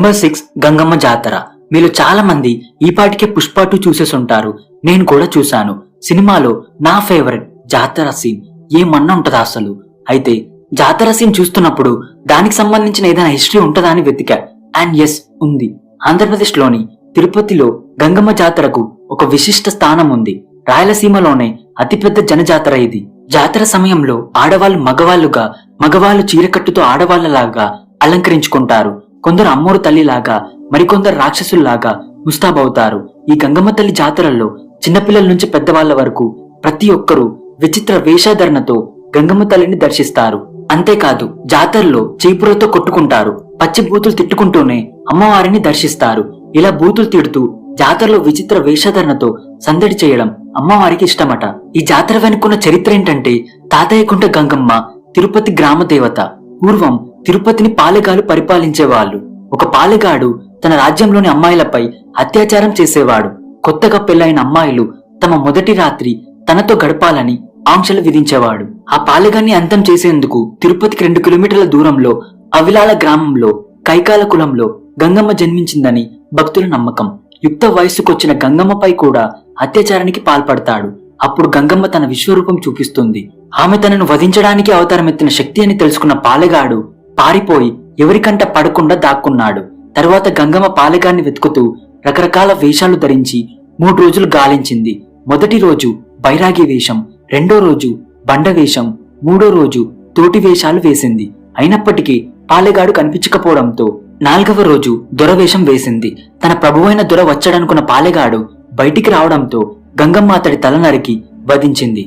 Number 6 Gangamma జాతర. మీలో చాలా మంది ఈ పాటికే పుష్ప 2 చూసేసుంటారు. నేను కూడా చూశాను. సినిమాలో నా ఫేవరెట్ జాతర సీన్ ఏమన్నా ఉంటదా అసలు? అయితే జాతర సీన్ చూస్తున్నప్పుడు దానికి సంబంధించిన ఏదైనా హిస్టరీ ఉంటదా అని వెతికా. అండ్ ఎస్, ఉంది. ఆంధ్రప్రదేశ్ లోని తిరుపతిలో గంగమ్మ జాతరకు ఒక విశిష్ట స్థానం ఉంది. రాయలసీమలోనే అతిపెద్ద జనజాతర ఇది. జాతర సమయంలో ఆడవాళ్లు మగవాళ్లుగా, మగవాళ్లు చీరకట్టుతో ఆడవాళ్లలాగా అలంకరించుకుంటారు. కొందరు అమ్మోరు తల్లిలాగా, మరికొందరు రాక్షసుల్లాగా ముస్తాబవుతారు. ఈ గంగమ్మ తల్లి జాతరల్లో చిన్నపిల్లల నుంచి పెద్దవాళ్ల వరకు ప్రతి ఒక్కరూ విచిత్ర వేషధారణతో గంగమ్మ తల్లిని దర్శిస్తారు. అంతేకాదు, జాతరలో చీపురతో కొట్టుకుంటారు. పచ్చి బూతులు తిట్టుకుంటూనే అమ్మవారిని దర్శిస్తారు. ఇలా బూతులు తిడుతూ జాతరలో విచిత్ర వేషధారణతో సందడి చేయడం అమ్మవారికి ఇష్టమట. ఈ జాతర వెనుకున్న చరిత్ర ఏంటంటే, తాతయ్యకుంట గంగమ్మ తిరుపతి గ్రామ దేవత. పూర్వం తిరుపతిని పాలెగాలు పరిపాలించేవాళ్లు. ఒక పాలెగాడు తన రాజ్యంలోని అమ్మాయిలపై అత్యాచారం చేసేవాడు. కొత్తగా పెళ్లైన అమ్మాయిలు తమ మొదటి రాత్రి తనతో గడపాలని ఆంక్షలు విధించేవాడు. ఆ పాలెగాన్ని అంతం చేసేందుకు తిరుపతికి 2 కిలోమీటర్ల దూరంలో అవిలాల గ్రామంలో కైకాల కులంలో గంగమ్మ జన్మించిందని భక్తుల నమ్మకం. యుక్త వయస్సుకొచ్చిన గంగమ్మపై కూడా అత్యాచారానికి పాల్పడతాడు. అప్పుడు గంగమ్మ తన విశ్వరూపం చూపిస్తుంది. ఆమె తనను వధించడానికి అవతారమెత్తిన శక్తి అని తెలుసుకున్న పాలెగాడు పారిపోయి ఎవరికంట పడకుండా దాక్కున్నాడు. తరువాత గంగమ్మ పాలెగాన్ని వెతుకుతూ రకరకాల వేషాలు ధరించి 3 రోజులు గాలించింది. మొదటి రోజు బైరాగి వేషం, రెండో రోజు బండ వేషం, మూడో రోజు తోటి వేషాలు వేసింది. అయినప్పటికీ పాలెగాడు కనిపించకపోవడంతో 4వ రోజు దొరవేషం వేసింది. తన ప్రభువైన దొర వచ్చాడనుకున్న పాలెగాడు బయటికి రావడంతో గంగమ్మ అతడి తల నరికి వధించింది.